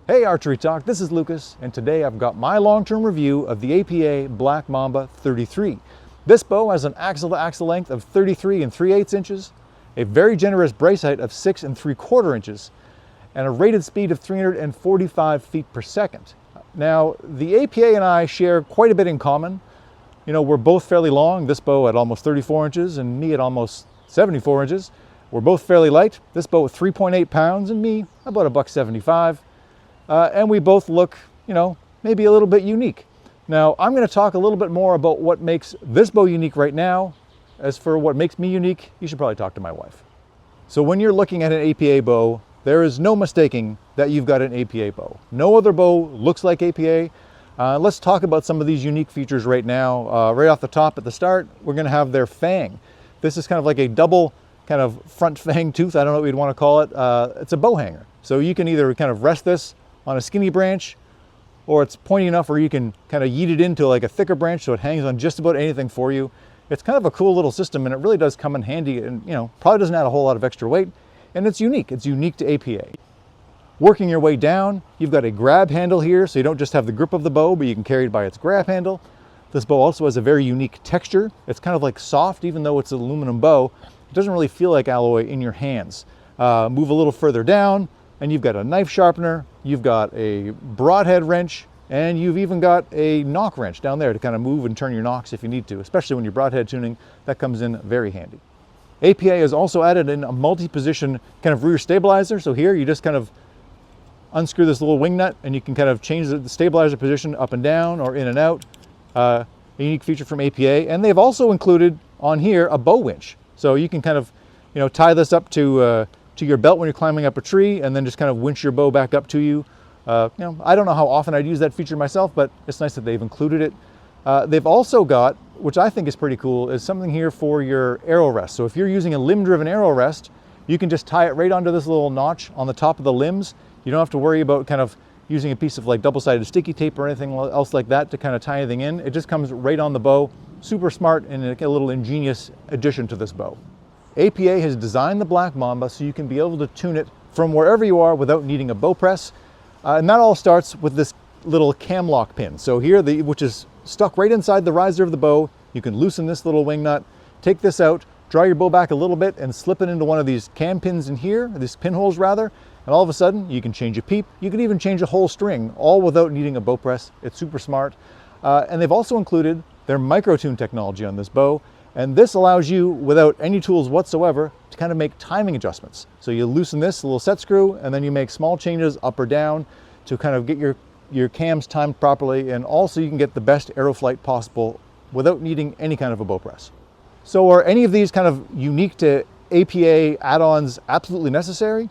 Hey Archery Talk, this is Lucas, and today I've got my long-term review of the APA Black Mamba 33. This bow has an axle-to-axle length of 33 3/8 inches, a very generous brace height of 6 3/4 inches, and a rated speed of 345 feet per second. Now, the APA and I share quite a bit in common. You know, we're both fairly long, this bow at almost 34 inches and me at almost 74 inches. We're both fairly light, this bow at 3.8 pounds and me about $1.75. And we both look, you know, maybe a little bit unique. Now, I'm going to talk a little bit more about what makes this bow unique right now. As for what makes me unique, you should probably talk to my wife. So when you're looking at an APA bow, there is no mistaking that you've got an APA bow. No other bow looks like APA. Let's talk about some of these unique features right now. Right off the top at the start, we're going to have their fang. This is kind of like a double kind of front fang tooth. I don't know what you'd want to call it. It's a bow hanger. So you can either kind of rest this on a skinny branch, or it's pointy enough where you can kind of yeet it into like a thicker branch so it hangs on just about anything for you. It's kind of a cool little system, and it really does come in handy, and you know, probably doesn't add a whole lot of extra weight, and it's unique. It's unique to APA. Working your way down, you've got a grab handle here, so you don't just have the grip of the bow, but you can carry it by its grab handle. This bow also has a very unique texture. It's kind of like soft, even though it's an aluminum bow. It doesn't really feel like alloy in your hands. Move a little further down, and you've got a knife sharpener, you've got a broadhead wrench, and you've even got a knock wrench down there to kind of move and turn your knocks if you need to, especially when you're broadhead tuning. That comes in very handy. APA has also added in a multi-position kind of rear stabilizer. So here you just kind of unscrew this little wing nut and you can kind of change the stabilizer position up and down or in and out. A unique feature from APA. And they've also included on here a bow winch. So you can kind of, you know, tie this up to your belt when you're climbing up a tree and then just kind of winch your bow back up to you. You know, I don't know how often I'd use that feature myself, but it's nice that they've included it. They've also got, which I think is pretty cool, is something here for your arrow rest. So if you're using a limb-driven arrow rest, you can just tie it right onto this little notch on the top of the limbs. You don't have to worry about kind of using a piece of like double-sided sticky tape or anything else like that to kind of tie anything in. It just comes right on the bow. Super smart and a little ingenious addition to this bow. APA has designed the Black Mamba so you can be able to tune it from wherever you are without needing a bow press. And that all starts with this little cam lock pin. So here, which is stuck right inside the riser of the bow, you can loosen this little wing nut, take this out, draw your bow back a little bit and slip it into one of these cam pins in here, these pinholes rather, and all of a sudden you can change a peep. You can even change a whole string, all without needing a bow press. It's super smart. And they've also included their micro tune technology on this bow. And this allows you, without any tools whatsoever, to kind of make timing adjustments. So you loosen this little set screw, and then you make small changes up or down to kind of get your cams timed properly, and also you can get the best arrow flight possible without needing any kind of a bow press. So are any of these kind of unique to APA add-ons absolutely necessary?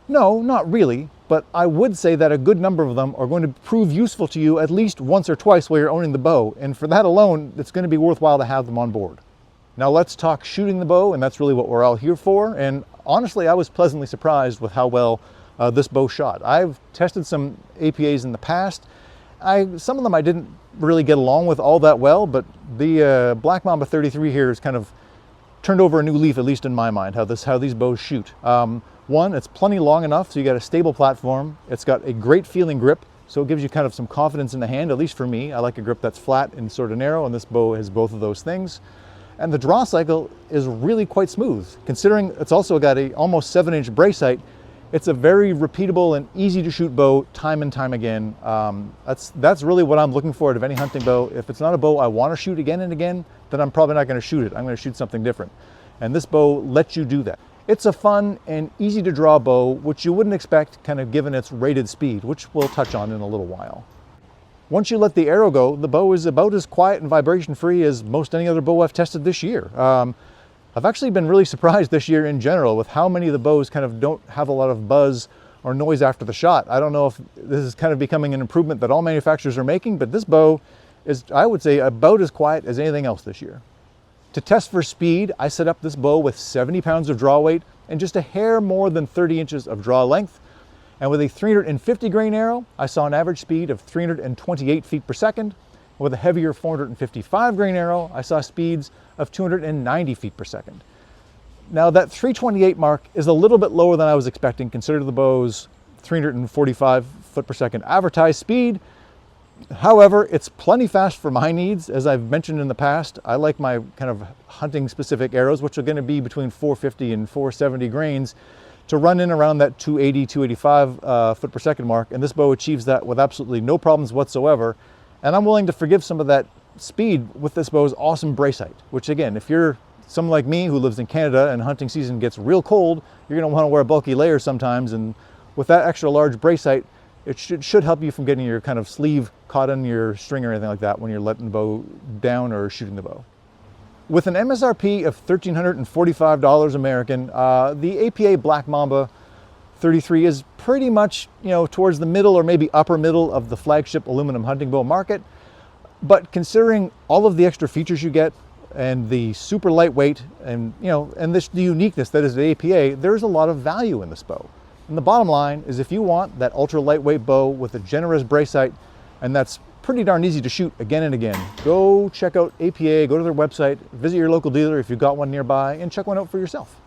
No, not really, but I would say that a good number of them are going to prove useful to you at least once or twice while you're owning the bow, and for that alone, it's going to be worthwhile to have them on board. Now let's talk shooting the bow, and that's really what we're all here for. And honestly, I was pleasantly surprised with how well this bow shot. I've tested some APAs in the past. Some of them I didn't really get along with all that well, but the Black Mamba 33 here has kind of turned over a new leaf, at least in my mind, how these bows shoot. One, it's plenty long enough, so you got a stable platform. It's got a great feeling grip, so it gives you kind of some confidence in the hand, at least for me. I like a grip that's flat and sort of narrow, and this bow has both of those things. And the draw cycle is really quite smooth. Considering it's also got a almost 7-inch brace height, it's a very repeatable and easy to shoot bow time and time again. That's really what I'm looking for out of any hunting bow. If it's not a bow I want to shoot again and again, then I'm probably not going to shoot it. I'm going to shoot something different. And this bow lets you do that. It's a fun and easy to draw bow, which you wouldn't expect kind of given its rated speed, which we'll touch on in a little while. Once you let the arrow go, the bow is about as quiet and vibration-free as most any other bow I've tested this year. I've actually been really surprised this year in general with how many of the bows kind of don't have a lot of buzz or noise after the shot. I don't know if this is kind of becoming an improvement that all manufacturers are making, but this bow is, I would say, about as quiet as anything else this year. To test for speed, I set up this bow with 70 pounds of draw weight and just a hair more than 30 inches of draw length. And with a 350 grain arrow, I saw an average speed of 328 feet per second. With a heavier 455 grain arrow, I saw speeds of 290 feet per second. Now that 328 mark is a little bit lower than I was expecting, considering the bow's 345 foot per second advertised speed. However, it's plenty fast for my needs. As I've mentioned in the past, I like my kind of hunting specific arrows, which are going to be between 450 and 470 grains, to run in around that 280, 285 foot per second mark. And this bow achieves that with absolutely no problems whatsoever. And I'm willing to forgive some of that speed with this bow's awesome brace height, which again, if you're someone like me who lives in Canada and hunting season gets real cold, you're going to want to wear a bulky layer sometimes. And with that extra large brace height, it should help you from getting your kind of sleeve caught in your string or anything like that when you're letting the bow down or shooting the bow. With an MSRP of $1,345 American, the APA Black Mamba 33 is pretty much, towards the middle or maybe upper middle of the flagship aluminum hunting bow market. But considering all of the extra features you get and the super lightweight and, the uniqueness that is the APA, there's a lot of value in this bow. And the bottom line is, if you want that ultra lightweight bow with a generous brace height, and that's pretty darn easy to shoot again and again, go check out APA, go to their website, visit your local dealer if you've got one nearby, and check one out for yourself.